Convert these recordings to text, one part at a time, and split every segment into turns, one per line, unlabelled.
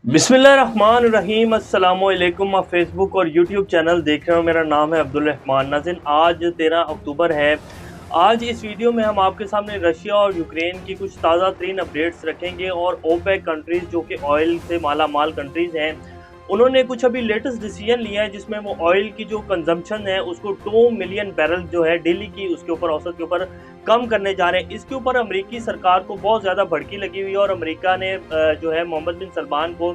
बिस्मिल्लाहिर्रहमानिर्रहीम अस्सलामुअलैकुम। आप फेसबुक और यूट्यूब चैनल देख रहे हो। मेरा नाम है अब्दुल रहमान। नाज़रीन, आज 13 अक्टूबर है। आज इस वीडियो में हम आपके सामने रशिया और यूक्रेन की कुछ ताज़ा तरीन अपडेट्स रखेंगे और ओपेक कंट्रीज़ जो कि ऑयल से माला माल कंट्रीज़ हैं, उन्होंने कुछ अभी लेटेस्ट डिसीजन लिया है जिसमें वो ऑयल की जो कंजम्पशन है उसको 2 मिलियन बैरल जो है डेली की उसके ऊपर औसत के ऊपर कम करने जा रहे हैं। इसके ऊपर अमेरिकी सरकार को बहुत ज़्यादा भड़की लगी हुई है और अमेरिका ने जो है मोहम्मद बिन सलमान को,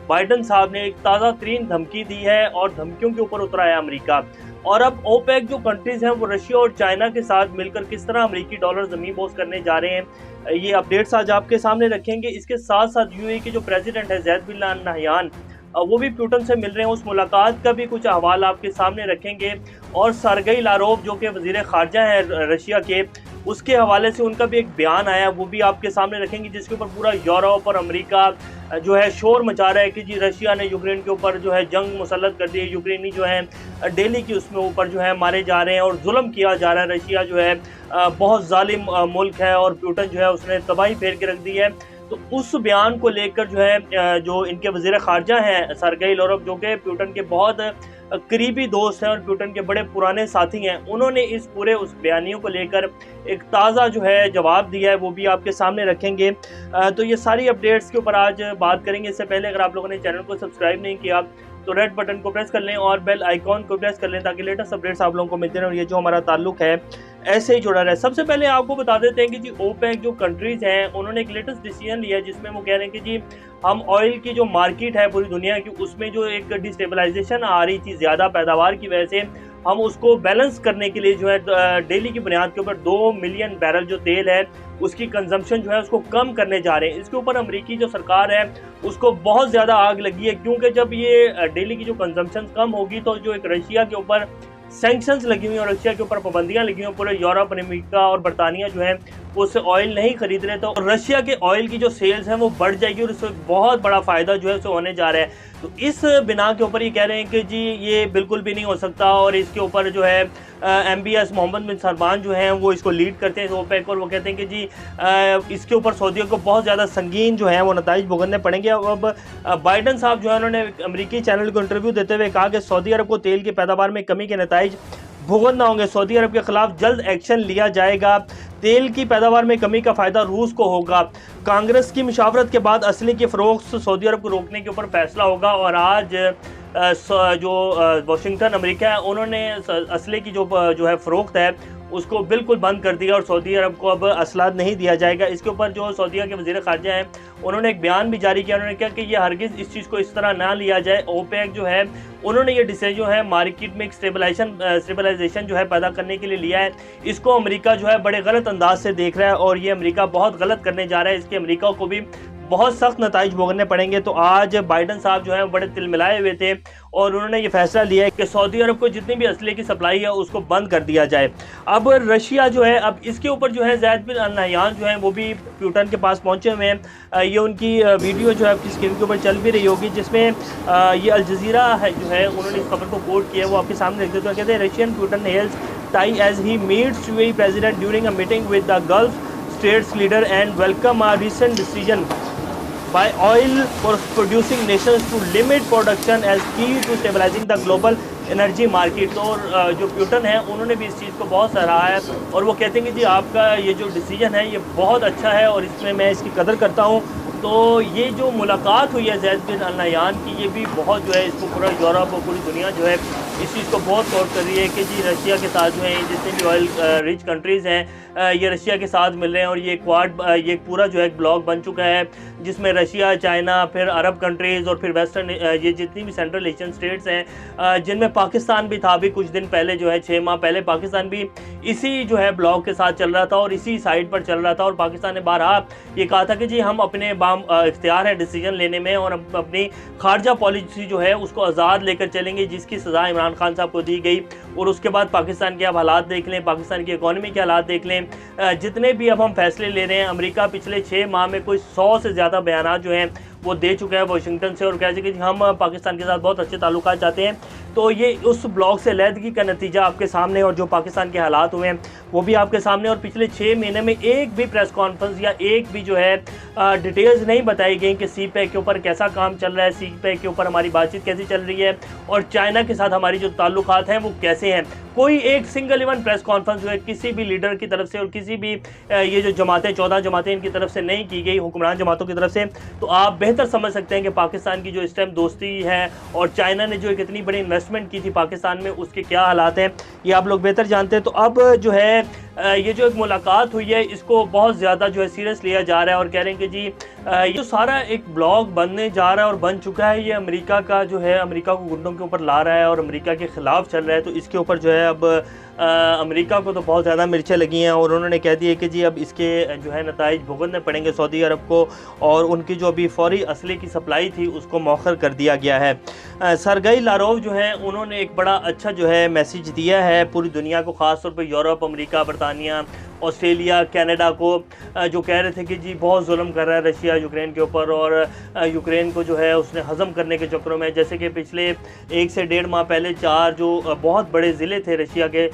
बाइडन साहब ने एक ताज़ा तरीन धमकी दी है और धमकियों के ऊपर उतरा है अमेरिका। और अब ओपेक जो कंट्रीज़ हैं वो रशिया और चाइना के साथ मिलकर किस तरह अमेरिकी डॉलर ज़मीन बोझ करने जा रहे हैं, ये अपडेट्स आज आपके सामने रखेंगे। इसके साथ साथ यूएई के जो प्रेसिडेंट है ज़ैद बिन अल नहयान, वो भी पुतिन से मिल रहे हैं। उस मुलाकात का भी कुछ अहवाल आपके सामने रखेंगे। और सरगई लारोव जो कि वज़ीर ख़ारजा है रशिया के, उसके हवाले से उनका भी एक बयान आया, वो भी आपके सामने रखेंगे, जिसके ऊपर पूरा यूरोप और अमेरिका जो है शोर मचा रहा है कि जी रशिया ने यूक्रेन के ऊपर जो है जंग मुसल्लत कर दी है। यूक्रेनी जो है डेली की उसमें ऊपर जो है मारे जा रहे हैं और जुल्म किया जा रहा है। रशिया जो है बहुत जालिम मुल्क है और पुतिन जो है उसने तबाही फेर के रख दी है। तो उस बयान को लेकर जो है जो इनके वज़ीर ख़ारजा हैं सरगई लारोव, जो कि पुतिन के बहुत करीबी दोस्त हैं और पुतिन के बड़े पुराने साथी हैं, उन्होंने इस पूरे उस बयानियों को लेकर एक ताज़ा जो है जवाब दिया है, वो भी आपके सामने रखेंगे। तो ये सारी अपडेट्स के ऊपर आज बात करेंगे। इससे पहले अगर आप लोगों ने चैनल को सब्सक्राइब नहीं किया तो रेड बटन को प्रेस कर लें और बेल आइकॉन को प्रेस कर लें ताकि लेटेस्ट अपडेट्स आप लोगों को मिलते रहें और ये जो हमारा ताल्लुक है ऐसे ही जुड़ा रहे। सबसे पहले आपको बता देते हैं कि जी ओपेक जो कंट्रीज़ हैं उन्होंने एक लेटेस्ट डिसीजन लिया है जिसमें वो कह रहे हैं कि जी हम ऑयल की जो मार्केट है पूरी दुनिया की, उसमें जो एक डिस्टेबलाइजेशन आ रही थी ज़्यादा पैदावार की वजह से, हम उसको बैलेंस करने के लिए जो है डेली की बुनियाद के ऊपर 2 मिलियन बैरल जो तेल है उसकी कंजम्पशन जो है उसको कम करने जा रहे हैं। इसके ऊपर अमेरिकी जो सरकार है उसको बहुत ज़्यादा आग लगी है, क्योंकि जब ये डेली की जो कंजम्पशन कम होगी तो जो एक रशिया के ऊपर सैंक्शंस लगी हुई और रशिया के ऊपर पाबंदियां लगी हुई, पूरे यूरोप, अमेरिका और बरतानिया जो है वो उससे ऑयल नहीं खरीद रहे, तो रशिया के ऑयल की जो सेल्स हैं वो बढ़ जाएगी और इससे बहुत बड़ा फ़ायदा जो है उसे होने जा रहा है। तो इस बिना के ऊपर ये कह रहे हैं कि जी ये बिल्कुल भी नहीं हो सकता और इसके ऊपर जो है MBS मोहम्मद बिन सलमान जो हैं वो इसको लीड करते हैं ओपेक, और वो कहते हैं कि जी इसके ऊपर सऊदियों को बहुत ज़्यादा संगीन जो है वो नताइज भुगतने पड़ेंगे। अब बाइडन साहब जो है उन्होंने अमेरिकी चैनल को इंटरव्यू देते हुए कहा कि सऊदी अरब को तेल की पैदावार में कमी के नताइज भुगतना होंगे, सऊदी अरब के खिलाफ जल्द एक्शन लिया जाएगा, तेल की पैदावार में कमी का फ़ायदा रूस को होगा, कांग्रेस की मशावरत के बाद असली की फ़रोख्त सऊदी अरब को रोकने के ऊपर फैसला होगा। और आज जो वाशिंगटन अमेरिका है उन्होंने असले की जो है फ़रोख्त है उसको बिल्कुल बंद कर दिया और सऊदी अरब को अब असलाद नहीं दिया जाएगा। इसके ऊपर जो सऊदीया के वज़ीर ख़ारजा हैं उन्होंने एक बयान भी जारी किया। उन्होंने कहा कि ये हरगिज़ इस चीज़ को इस तरह ना लिया जाए। ओपेक जो है उन्होंने ये डिसीजन जो है मार्केट में एक स्टेबलाइजेशन जो है पैदा करने के लिए लिया है। इसको अमेरिका जो है बड़े गलत अंदाज से देख रहा है और ये अमेरिका बहुत गलत करने जा रहा है। इसके अमेरिका को भी बहुत सख्त नताइज भोगने पड़ेंगे। तो आज बाइडन साहब जो है बड़े तिलमिलाए हुए थे और उन्होंने ये फैसला लिया है कि सऊदी अरब को जितनी भी असले की सप्लाई है उसको बंद कर दिया जाए। अब रशिया जो है, अब इसके ऊपर जो है ज़ैद बिन अल नहयान जो है वो भी पुतिन के पास पहुंचे हुए हैं। ये उनकी वीडियो जो है आपकी स्क्रीन के ऊपर चल भी रही होगी, जिसमें ये अल जज़ीरा है जो है उन्होंने इस खबर को कोट किया है, वो आपके सामने रख देते हैं। कहते हैं Russian Putin hails tie as he meets UAE president during a meeting with the Gulf states leader and welcome a recent decision by oil for producing nations to limit production as key to stabilizing the global energy market. और जो Putin है उन्होंने भी इस चीज़ को बहुत सराहा है और वो कहते हैं कि जी आपका ये जो डिसीजन है ये बहुत अच्छा है और इसमें मैं इसकी कदर करता हूँ। तो ये जो मुलाकात हुई है ज़ैद बिन अल नहयान की, ये भी बहुत जो है इसको पूरा यूरोप और पूरी दुनिया जो है इस चीज़ को बहुत गौर कर रही है कि जी रशिया के साथ जो है जितने भी ऑयल रिच कंट्रीज़ हैं ये रशिया के साथ मिल रहे हैं और ये पूरा जो है ब्लॉक बन चुका है जिसमें रशिया, चाइना, फिर अरब कंट्रीज़ और फिर वेस्टर्न ये जितनी भी सेंट्रल एशियन स्टेट्स हैं, जिनमें पाकिस्तान भी था। अभी कुछ दिन पहले जो है 6 माह पहले पाकिस्तान भी इसी जो है ब्लॉक के साथ चल रहा था और इसी साइड पर चल रहा था और पाकिस्तान ने बारहा ये कहा था कि जी हम अपने इख्तियार है डिसीजन लेने में और अपनी खारजा पॉलिसी जो है उसको आज़ाद लेकर चलेंगे, जिसकी सज़ा इमरान खान साहब को दी गई। और उसके बाद पाकिस्तान के अब हालात देख लें, पाकिस्तान की इकॉनमी के हालात देख लें, जितने भी अब हम फैसले ले रहे हैं। अमेरिका पिछले 6 माह में कोई 100 से ज़्यादा बयान जो हैं वो दे चुका है वाशिंगटन से और कह कि हम पाकिस्तान के साथ बहुत अच्छे ताल्लुकात चाहते हैं। तो ये उस ब्लॉग से अलहदगी का नतीजा आपके सामने, और जो पाकिस्तान के हालात हुए हैं वो भी आपके सामने। और पिछले 6 महीने में एक भी प्रेस कॉन्फ्रेंस या एक भी जो है डिटेल्स नहीं बताई गई कि सी पैक के ऊपर कैसा काम चल रहा है, सी पैक के ऊपर हमारी बातचीत कैसी चल रही है और चाइना के साथ हमारी जो ताल्लुकात हैं वो कैसे हैं। कोई एक सिंगल इवन प्रेस कॉन्फ्रेंस जो है किसी भी लीडर की तरफ से और किसी भी ये जो जमातें 14 जमातें इनकी तरफ से नहीं की गई, हुक्मरान जमातों की तरफ से। तो आप बेहतर समझ सकते हैं कि पाकिस्तान की जो इस टाइम दोस्ती है और चाइना ने जो एक इतनी बड़ी इन्वेस्टमेंट की थी पाकिस्तान में, उसके क्या हालात हैं ये आप लोग बेहतर जानते हैं। तो अब जो है ये जो एक मुलाकात हुई है इसको बहुत ज़्यादा जो है सीरियस लिया जा रहा है और कह रहे हैं कि जी ये जो सारा एक ब्लॉग बनने जा रहा है और बन चुका है, ये अमेरिका का जो है अमेरिका को घुटनों के ऊपर ला रहा है और अमेरिका के ख़िलाफ़ चल रहा है। तो इसके ऊपर जो है अब अमेरिका को तो बहुत ज़्यादा मिर्चें लगी हैं और उन्होंने कह दिया कि जी अब इसके जो है नताइज भुगतने पड़ेंगे सऊदी अरब को, और उनकी जो अभी फौरी असले की सप्लाई थी उसको मौखर कर दिया गया है। सरगई लारोव जो है उन्होंने एक बड़ा अच्छा जो है मैसेज दिया है पूरी दुनिया को, ख़ास तौर पर यूरोप, अमेरिका, बरतानिया, ऑस्ट्रेलिया, कनाडा को, जो कह रहे थे कि जी बहुत जुल्म कर रहा है रशिया यूक्रेन के ऊपर और यूक्रेन को जो है उसने हज़म करने के चक्करों में, जैसे कि पिछले 1 से 1.5 माह पहले 4 जो बहुत बड़े ज़िले थे रशिया के,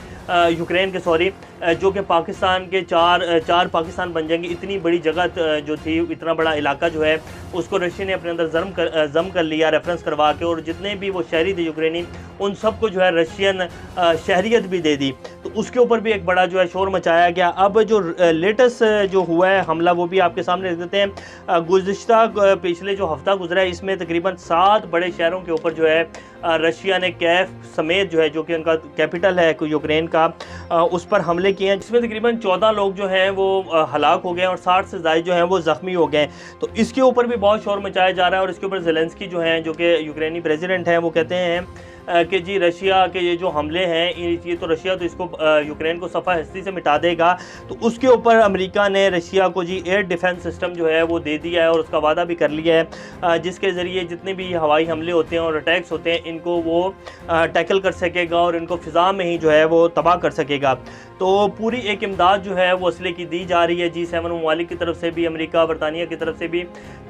यूक्रेन के सॉरी, जो कि पाकिस्तान के चार पाकिस्तान बन जाएंगे, इतनी बड़ी जगह जो थी, इतना बड़ा इलाका जो है उसको रशिया ने अपने अंदर जम कर लिया रेफरेंस करवा के, और जितने भी वो शहरी थे यूक्रेनी उन सबको जो है रशियन शहरियत भी दे दी। तो उसके ऊपर भी एक बड़ा जो है शोर मचाया गया। अब जो लेटेस्ट जो हुआ है हमला वो भी आपके सामने रख देते हैं। गुज़िश्ता पिछले जो हफ्ता गुजरा है इसमें तकरीबन 7 बड़े शहरों के ऊपर जो है रशिया ने कैफ समेत जो है जो कि उनका कैपिटल है यूक्रेन का, उस पर हमले किए हैं, जिसमें तकरीबन 14 लोग जो हैं वो हलाक हो गए और 60 से ज़्यादा जो हैं वो ज़ख्मी हो गए। तो इसके ऊपर भी बहुत शोर मचाया जा रहा है और इसके ऊपर ज़ेलेंस्की जो हैं, जो कि यूक्रेनी प्रेसिडेंट हैं, वो कहते हैं कि जी रशिया के ये जो हमले हैं ये तो रशिया तो इसको यूक्रेन को सफ़ा हस्ती से मिटा देगा। तो उसके ऊपर अमेरिका ने रशिया को जी एयर डिफेंस सिस्टम जो है वो दे दिया है और उसका वादा भी कर लिया है, जिसके ज़रिए जितने भी हवाई हमले होते हैं और अटैक्स होते हैं इनको वो टैकल कर सकेगा और इनको फ़िज़ा में ही जो है वो तबाह कर सकेगा। तो पूरी एक इमदाद जो है वो असले की दी जा रही है G7 ममालिक की तरफ से भी, अमेरिका, बरतानिया की तरफ से भी,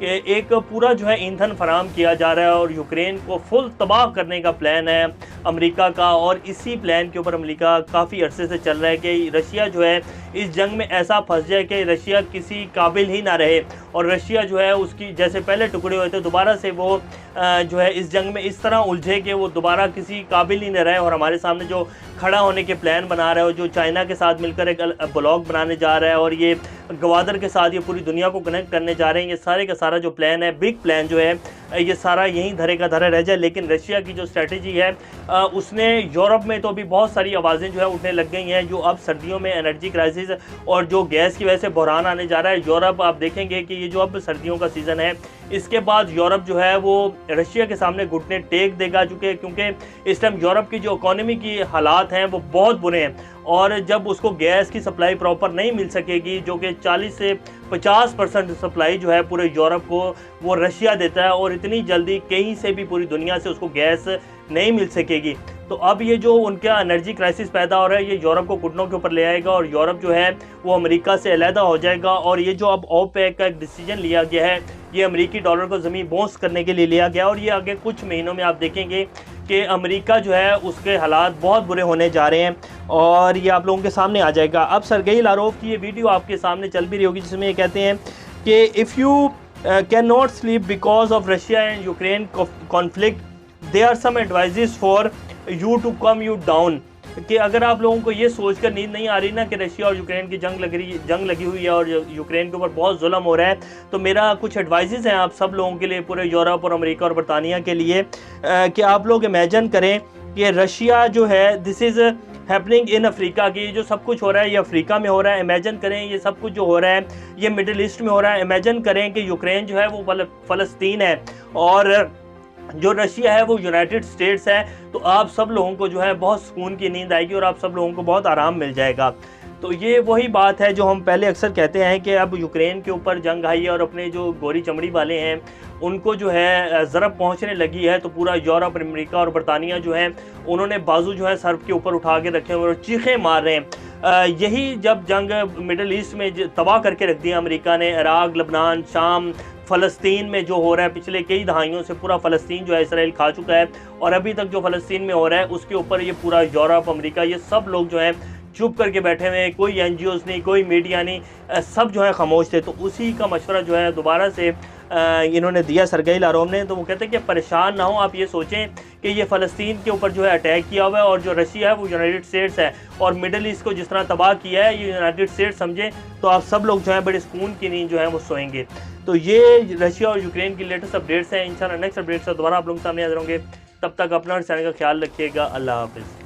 एक पूरा जो है ईंधन फराम किया जा रहा है और यूक्रेन को फुल तबाह करने का प्लान है अमेरिका का। और इसी प्लान के ऊपर अमेरिका काफ़ी अरसे से चल रहा है कि रशिया जो है इस जंग में ऐसा फंस जाए कि रशिया किसी काबिल ही ना रहे और रशिया जो है उसकी जैसे पहले टुकड़े हुए थे दोबारा से वो जो है इस जंग में इस तरह उलझे कि वो दोबारा किसी काबिल ही न रहे और हमारे सामने जो खड़ा होने के प्लान बना रहा है और जो चाइना के साथ मिलकर एक ब्लॉक बनाने जा रहा है और ये गवादर के साथ ये पूरी दुनिया को कनेक्ट करने जा रहे हैं, ये सारे का सारा जो प्लान है, बिग प्लान जो है, ये सारा यहीं धरे का धरा रह जाए। लेकिन रशिया की जो स्ट्रेटजी है उसने यूरोप में तो अभी बहुत सारी आवाज़ें जो है उठने लग गई हैं, जो अब सर्दियों में एनर्जी क्राइसिस और जो गैस की वजह से बहरान आने जा रहा है। यूरोप आप देखेंगे कि ये जो अब सर्दियों का सीज़न है इसके बाद यूरोप जो है वो रशिया के सामने घुटने टेक देगा, क्योंकि इस टाइम यूरोप की जो इकोनॉमी की हालात हैं वो बहुत बुरे हैं और जब उसको गैस की सप्लाई प्रॉपर नहीं मिल सकेगी, जो कि 40 से 50% सप्लाई जो है पूरे यूरोप को वो रशिया देता है और इतनी जल्दी कहीं से भी पूरी दुनिया से उसको गैस नहीं मिल सकेगी। तो अब ये जो उनका एनर्जी क्राइसिस पैदा हो रहा है ये यूरोप को घुटनों के ऊपर ले आएगा और यूरोप जो है वो अमेरिका से अलहदा हो जाएगा। और ये जो अब ओपेक का एक डिसीजन लिया गया है ये अमेरिकी डॉलर को ज़मीन बोंस करने के लिए लिया गया और ये आगे कुछ महीनों में आप देखेंगे कि अमेरिका जो है उसके हालात बहुत बुरे होने जा रहे हैं और ये आप लोगों के सामने आ जाएगा। अब सरगई लारोव की ये वीडियो आपके सामने चल भी रही होगी जिसमें ये कहते हैं कि if you can not sleep because of Russia and Ukraine conflict, there are some advices for you to calm you down, कि अगर आप लोगों को ये सोचकर नींद नहीं आ रही ना कि रशिया और यूक्रेन की जंग लगी हुई है और यूक्रेन के ऊपर बहुत जुल्म हो रहा है, तो मेरा कुछ एडवाइजेस हैं आप सब लोगों के लिए, पूरे यूरोप और अमेरिका और बरतानिया के लिए, कि आप लोग इमेजिन करें कि रशिया जो है this is happening in Africa, की जो सब कुछ हो रहा है ये अफ्रीका में हो रहा है। इमेजिन करें ये सब कुछ जो हो रहा है ये मिडिल ईस्ट में हो रहा है। इमेजिन करें कि यूक्रेन जो है वो फ़लस्तीन है और जो रशिया है वो यूनाइटेड स्टेट्स है। तो आप सब लोगों को जो है बहुत सुकून की नींद आएगी और आप सब लोगों को बहुत आराम मिल जाएगा। तो ये वही बात है जो हम पहले अक्सर कहते हैं कि अब यूक्रेन के ऊपर जंग आई है और अपने जो गोरी चमड़ी वाले हैं उनको जो है ज़रब पहुंचने लगी है। तो पूरा यूरोप, अमेरिका और बरतानिया जो है उन्होंने बाजू जो है सर के ऊपर उठा के रखे हुए और चीखें मार रहे हैं। यही जब जंग मिडल ईस्ट में तबाह करके रख दिया अमेरिका ने, इराक, लबनान, शाम, फ़लस्तीन में जो हो रहा है, पिछले कई दहाइयों से पूरा फ़लस्तीन जो है इसराइल खा चुका है, और अभी तक जो फ़लस्तीन में हो रहा है उसके ऊपर ये पूरा यूरोप, अमेरिका, ये सब लोग जो हैं चुप करके बैठे हुए हैं। कोई एनजीओज़ नहीं, कोई मीडिया नहीं, सब जो है खामोश थे। तो उसी का मशवरा जो है दोबारा से इन्होंने दिया सरगई लारोव ने। तो वो कहते हैं कि परेशान ना हो, आप ये सोचें कि ये फ़लस्तीन के ऊपर जो है अटैक किया हुआ है, और जो रशिया है वो यूनाइटेड स्टेट्स है, और मिडल ईस्ट को जिस तरह तबाह किया है ये यूनाइटेड स्टेट्स समझें, तो आप सब लोग जो है बड़े सुकून की नींद जो है वो सोएंगे। तो ये रशिया और यूक्रेन की लेटेस्ट अपडेट्स हैं। इंशाल्लाह नेक्स्ट अपडेट्स से दोबारा आप लोगों के सामने हाजिर होंगे। तब तक अपना और चैनल का ख्याल रखिएगा। अल्लाह हाफ़िज़।